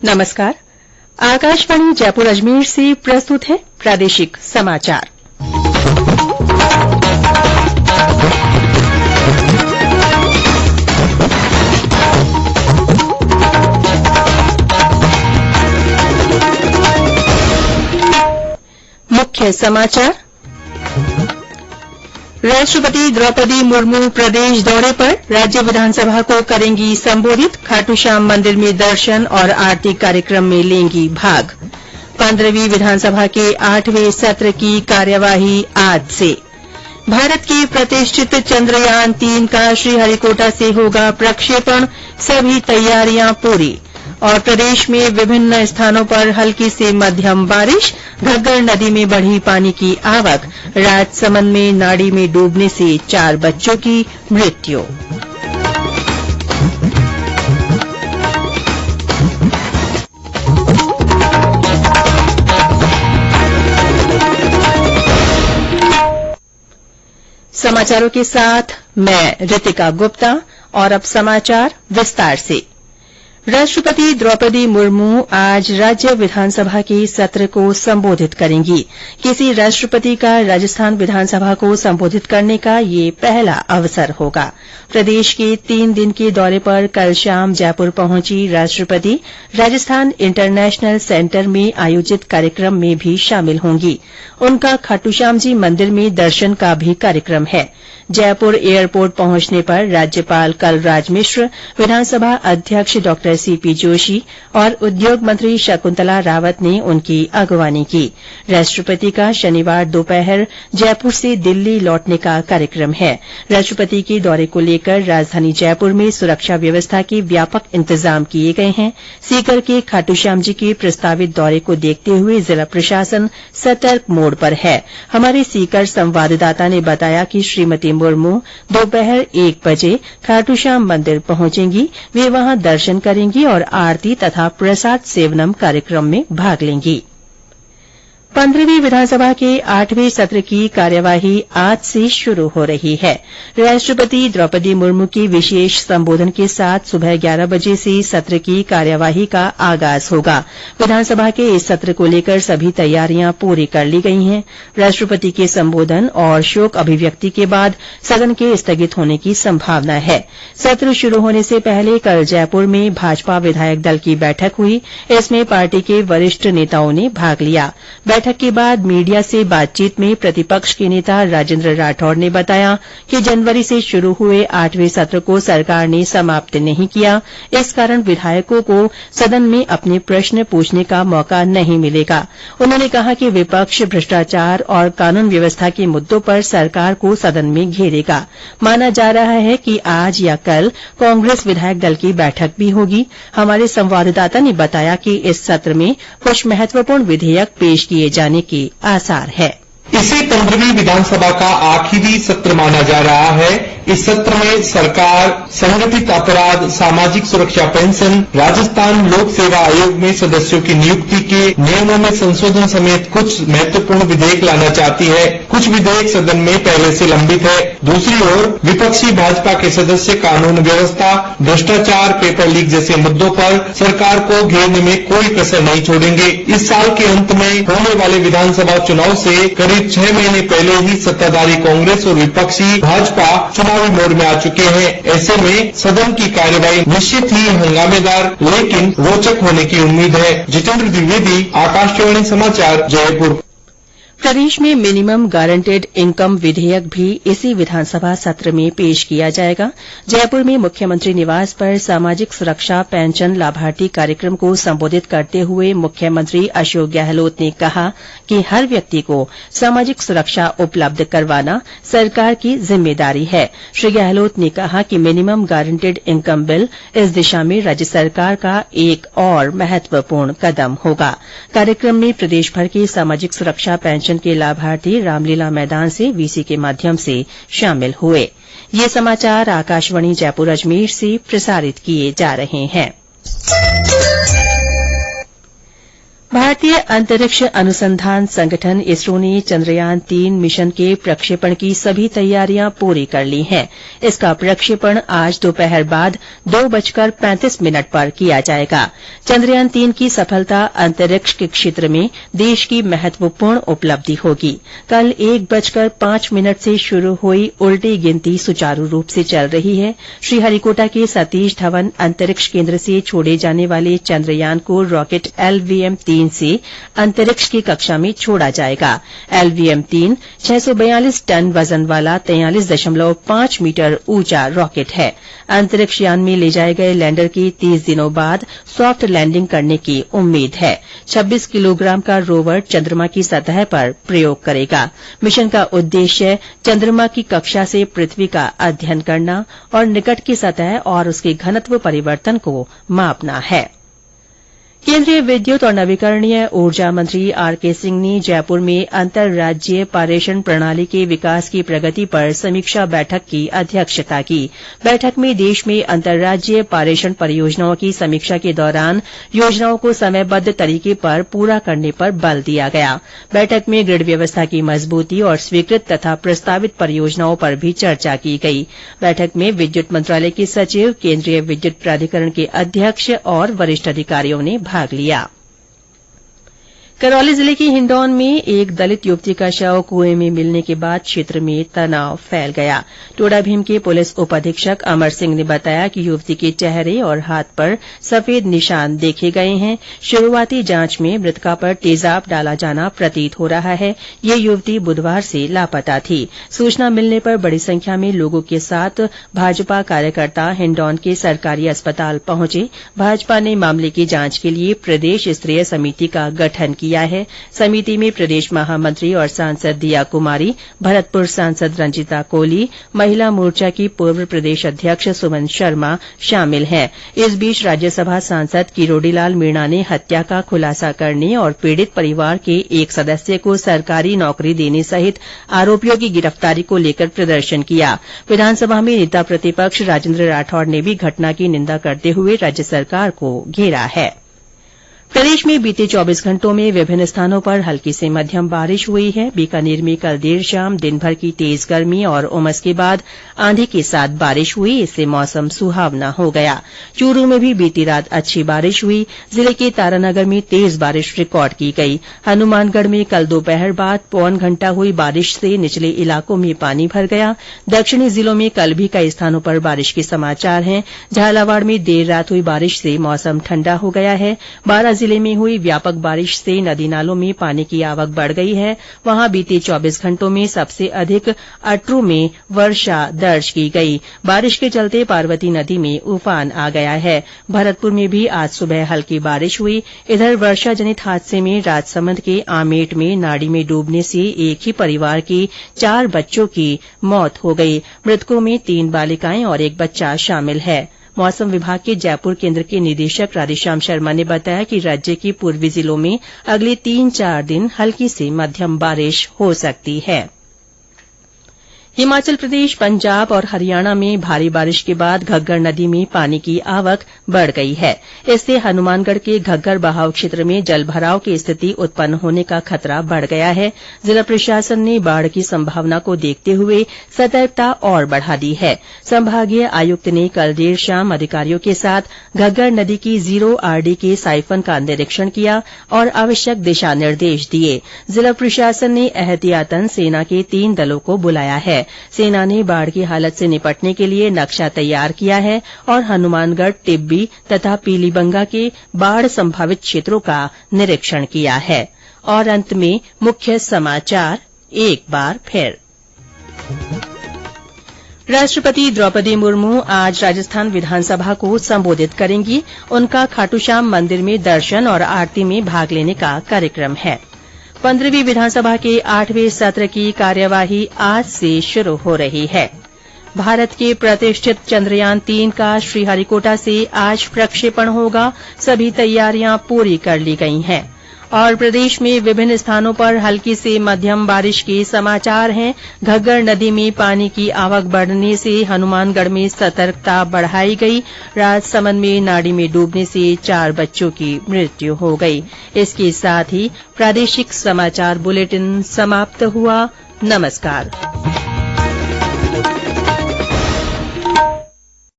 नमस्कार। आकाशवाणी जयपुर अजमेर से प्रस्तुत है प्रादेशिक समाचार। मुख्य समाचार। राष्ट्रपति द्रौपदी मुर्मू प्रदेश दौरे पर, राज्य विधानसभा को करेंगी संबोधित। खाटूश्याम मंदिर में दर्शन और आरती कार्यक्रम में लेंगी भाग। 15वीं विधानसभा के 8वें सत्र की कार्यवाही आज से। भारत के प्रतिष्ठित चंद्रयान 3 का श्रीहरिकोटा से होगा प्रक्षेपण, सभी तैयारियां पूरी। और प्रदेश में विभिन्न स्थानों पर हल्की से मध्यम बारिश। घग्गर नदी में बढ़ी पानी की आवक। राजसमंद में नाड़ी में डूबने से 4 बच्चों की मृत्यु। समाचारों के साथ मैं रितिका गुप्ता। और अब समाचार विस्तार से। राष्ट्रपति द्रौपदी मुर्मू आज राज्य विधानसभा के सत्र को संबोधित करेंगी। किसी राष्ट्रपति का राजस्थान विधानसभा को संबोधित करने का ये पहला अवसर होगा। प्रदेश के 3 दिन के दौरे पर कल शाम जयपुर पहुंची राष्ट्रपति राजस्थान इंटरनेशनल सेंटर में आयोजित कार्यक्रम में भी शामिल होंगी। उनका खाटूश्याम जी मंदिर में दर्शन का भी कार्यक्रम है। जयपुर एयरपोर्ट पहुंचने पर राज्यपाल कलराज मिश्र, विधानसभा अध्यक्ष डॉ सीपी जोशी और उद्योग मंत्री शकुंतला रावत ने उनकी अगवानी की। राष्ट्रपति का शनिवार दोपहर जयपुर से दिल्ली लौटने का कार्यक्रम है। राष्ट्रपति के दौरे को लेकर राजधानी जयपुर में सुरक्षा व्यवस्था के व्यापक इंतजाम किए गए हैं। सीकर के खाटूश्याम जी के प्रस्तावित दौरे को देखते हुए जिला प्रशासन सतर्क मोड पर है। हमारे सीकर संवाददाता ने बताया कि श्रीमती मुर्मू दोपहर 1 बजे खाटूश्याम मंदिर पहुंचेंगी। वे वहां दर्शन करेंगी और आरती तथा प्रसाद सेवनम कार्यक्रम में भाग लेंगी। 15वीं विधानसभा के 8वें सत्र की कार्यवाही आज से शुरू हो रही है। राष्ट्रपति द्रौपदी मुर्मू के विशेष संबोधन के साथ सुबह 11 बजे से सत्र की कार्यवाही का आगाज होगा। विधानसभा के इस सत्र को लेकर सभी तैयारियां पूरी कर ली गई हैं। राष्ट्रपति के संबोधन और शोक अभिव्यक्ति के बाद सदन के स्थगित होने की संभावना है। सत्र शुरू होने से पहले कल जयपुर में भाजपा विधायक दल की बैठक हुई। इसमें पार्टी के वरिष्ठ नेताओं ने भाग लिया। बैठक के बाद मीडिया से बातचीत में प्रतिपक्ष के नेता राजेंद्र राठौड़ ने बताया कि जनवरी से शुरू हुए 8वें सत्र को सरकार ने समाप्त नहीं किया। इस कारण विधायकों को सदन में अपने प्रश्न पूछने का मौका नहीं मिलेगा। उन्होंने कहा कि विपक्ष भ्रष्टाचार और कानून व्यवस्था के मुद्दों पर सरकार को सदन में घेरेगा। माना जा रहा है कि आज या कल कांग्रेस विधायक दल की बैठक भी होगी। हमारे संवाददाता ने बताया कि इस सत्र में कुछ महत्वपूर्ण विधेयक पेश किए जाने के आसार है। इसे 15वीं विधानसभा का आखिरी सत्र माना जा रहा है। इस सत्र में सरकार संगठित अपराध, सामाजिक सुरक्षा पेंशन, राजस्थान लोक सेवा आयोग में सदस्यों की नियुक्ति के नियमों में संशोधन समेत कुछ महत्वपूर्ण विधेयक लाना चाहती है। कुछ विधेयक सदन में पहले से लंबित है। दूसरी ओर विपक्षी भाजपा के सदस्य कानून व्यवस्था, भ्रष्टाचार, पेपर लीक जैसे मुद्दों पर सरकार को घेरने में कोई कसर नहीं छोड़ेंगे। इस साल के अंत में होने वाले विधानसभा चुनाव से करीब 6 महीने पहले ही सत्ताधारी कांग्रेस और विपक्षी भाजपा चुनावी मोड में आ चुके हैं। ऐसे में सदन की कार्यवाही निश्चित ही हंगामेदार लेकिन रोचक होने की उम्मीद है। जितेंद्र द्विवेदी, आकाशवाणी समाचार, जयपुर। प्रदेश में मिनिमम गारंटेड इनकम विधेयक भी इसी विधानसभा सत्र में पेश किया जाएगा। जयपुर में मुख्यमंत्री निवास पर सामाजिक सुरक्षा पेंशन लाभार्थी कार्यक्रम को संबोधित करते हुए मुख्यमंत्री अशोक गहलोत ने कहा कि हर व्यक्ति को सामाजिक सुरक्षा उपलब्ध करवाना सरकार की जिम्मेदारी है। श्री गहलोत ने कहा कि मिनिमम गारंटेड इनकम बिल इस दिशा में राज्य सरकार का एक और महत्वपूर्ण कदम होगा। कार्यक्रम में प्रदेश भर के सामाजिक सुरक्षा पेंशन के लाभार्थी रामलीला मैदान से वीसी के माध्यम से शामिल हुए। ये समाचार आकाशवाणी जयपुर अजमेर से प्रसारित किए जा रहे हैं। भारतीय अंतरिक्ष अनुसंधान संगठन इसरो ने चंद्रयान 3 मिशन के प्रक्षेपण की सभी तैयारियां पूरी कर ली हैं। इसका प्रक्षेपण आज दोपहर बाद 2:35 पर किया जाएगा। चंद्रयान 3 की सफलता अंतरिक्ष के क्षेत्र में देश की महत्वपूर्ण उपलब्धि होगी। कल 1:05 से शुरू हुई उल्टी गिनती सुचारू रूप से चल रही है। श्रीहरिकोटा के सतीश धवन अंतरिक्ष केंद्र से छोड़े जाने वाले चंद्रयान को रॉकेट LVM-3 से अंतरिक्ष की कक्षा में छोड़ा जाएगा। LVM-3 642 टन वजन वाला 43.5 मीटर ऊंचा रॉकेट है। अंतरिक्ष यान में ले जाए गए लैंडर की 30 दिनों बाद सॉफ्ट लैंडिंग करने की उम्मीद है। 26 किलोग्राम का रोवर चंद्रमा की सतह पर प्रयोग करेगा। मिशन का उद्देश्य चंद्रमा की कक्षा से पृथ्वी का अध्ययन करना और निकट की सतह और उसके घनत्व परिवर्तन को मापना है। केंद्रीय विद्युत और नवीकरणीय ऊर्जा मंत्री R.K. सिंह ने जयपुर में अंतरराज्यीय पारेषण प्रणाली के विकास की प्रगति पर समीक्षा बैठक की अध्यक्षता की। बैठक में देश में अंतरराज्यीय पारेषण परियोजनाओं की समीक्षा के दौरान योजनाओं को समयबद्ध तरीके पर पूरा करने पर बल दिया गया। बैठक में ग्रिड व्यवस्था की मजबूती और स्वीकृत तथा प्रस्तावित परियोजनाओं पर भी चर्चा की गई। बैठक में विद्युत मंत्रालय के सचिव, केंद्रीय विद्युत प्राधिकरण के अध्यक्ष और वरिष्ठ अधिकारियों ने भाग लिया। करौली जिले की हिंडौन में एक दलित युवती का शव कुएं में मिलने के बाद क्षेत्र में तनाव फैल गया। टोडा भीम के पुलिस उप अधीक्षक अमर सिंह ने बताया कि युवती के चेहरे और हाथ पर सफेद निशान देखे गए हैं। शुरुआती जांच में मृतका पर तेजाब डाला जाना प्रतीत हो रहा है। ये युवती बुधवार से लापता थी। सूचना मिलने पर बड़ी संख्या में लोगों के साथ भाजपा कार्यकर्ता हिंडौन के सरकारी अस्पताल पहुंचे। भाजपा ने मामले की जांच के लिए प्रदेश स्तरीय समिति का गठन किया है। समिति में प्रदेश महामंत्री और सांसद दिया कुमारी, भरतपुर सांसद रंजीता कोली, महिला मोर्चा की पूर्व प्रदेश अध्यक्ष सुमन शर्मा शामिल हैं। इस बीच राज्यसभा सांसद किरोड़ीलाल मीणा ने हत्या का खुलासा करने और पीड़ित परिवार के एक सदस्य को सरकारी नौकरी देने सहित आरोपियों की गिरफ्तारी को लेकर प्रदर्शन किया। विधानसभा में नेता प्रतिपक्ष राजेंद्र राठौड़ ने भी घटना की निंदा करते हुए राज्य सरकार को घेरा है। प्रदेश में बीते 24 घंटों में विभिन्न स्थानों पर हल्की से मध्यम बारिश हुई है। बीकानेर में कल देर शाम दिनभर की तेज गर्मी और उमस के बाद आंधी के साथ बारिश हुई। इससे मौसम सुहावना हो गया। चूरू में भी बीती रात अच्छी बारिश हुई। जिले के तारानगर में तेज बारिश रिकॉर्ड की गई। हनुमानगढ़ में कल दोपहर बाद पौन घंटा हुई बारिश से निचले इलाकों में पानी भर गया। दक्षिणी जिलों में कल भी कई स्थानों पर बारिश के समाचार हैं। झालावाड़ में देर रात हुई बारिश से मौसम ठंडा हो गया है। बारां जिले में हुई व्यापक बारिश से नदी नालों में पानी की आवक बढ़ गई है। वहां बीते 24 घंटों में सबसे अधिक अटरू में वर्षा दर्ज की गई। बारिश के चलते पार्वती नदी में उफान आ गया है। भरतपुर में भी आज सुबह हल्की बारिश हुई। इधर वर्षा जनित हादसे में राजसमंद के आमेट में नाड़ी में डूबने से एक ही परिवार के 4 बच्चों की मौत हो गई। मृतकों में 3 बालिकाएं और एक बच्चा शामिल है। मौसम विभाग के जयपुर केंद्र के निदेशक राधेश्याम शर्मा ने बताया कि राज्य के पूर्वी जिलों में अगले 3-4 दिन हल्की से मध्यम बारिश हो सकती है। हिमाचल प्रदेश, पंजाब और हरियाणा में भारी बारिश के बाद घग्गर नदी में पानी की आवक बढ़ गई है। इससे हनुमानगढ़ के घग्गर बहाव क्षेत्र में जलभराव की स्थिति उत्पन्न होने का खतरा बढ़ गया है। जिला प्रशासन ने बाढ़ की संभावना को देखते हुए सतर्कता और बढ़ा दी है। संभागीय आयुक्त ने कल देर शाम अधिकारियों के साथ घग्गर नदी की 0 RD के साइफन का निरीक्षण किया और आवश्यक दिशा निर्देश दिए। जिला प्रशासन ने एहतियातन सेना के 3 दलों को बुलाया है। सेना ने बाढ़ की हालत से निपटने के लिए नक्शा तैयार किया है और हनुमानगढ़, टिब्बी तथा पीलीबंगा के बाढ़ संभावित क्षेत्रों का निरीक्षण किया है। और अंत में मुख्य समाचार एक बार फिर। राष्ट्रपति द्रौपदी मुर्मू आज राजस्थान विधानसभा को संबोधित करेंगी। उनका खाटूश्याम मंदिर में दर्शन और आरती में भाग लेने का कार्यक्रम है। 15वीं विधानसभा के 8वें सत्र की कार्यवाही आज से शुरू हो रही है। भारत के प्रतिष्ठित चंद्रयान 3 का श्रीहरिकोटा से आज प्रक्षेपण होगा। सभी तैयारियां पूरी कर ली गई हैं। और प्रदेश में विभिन्न स्थानों पर हल्की से मध्यम बारिश के समाचार हैं। घग्गर नदी में पानी की आवक बढ़ने से हनुमानगढ़ में सतर्कता बढ़ाई गई। राजसमंद में नाड़ी में डूबने से 4 बच्चों की मृत्यु हो गई। इसके साथ ही प्रादेशिक समाचार बुलेटिन समाप्त हुआ। नमस्कार।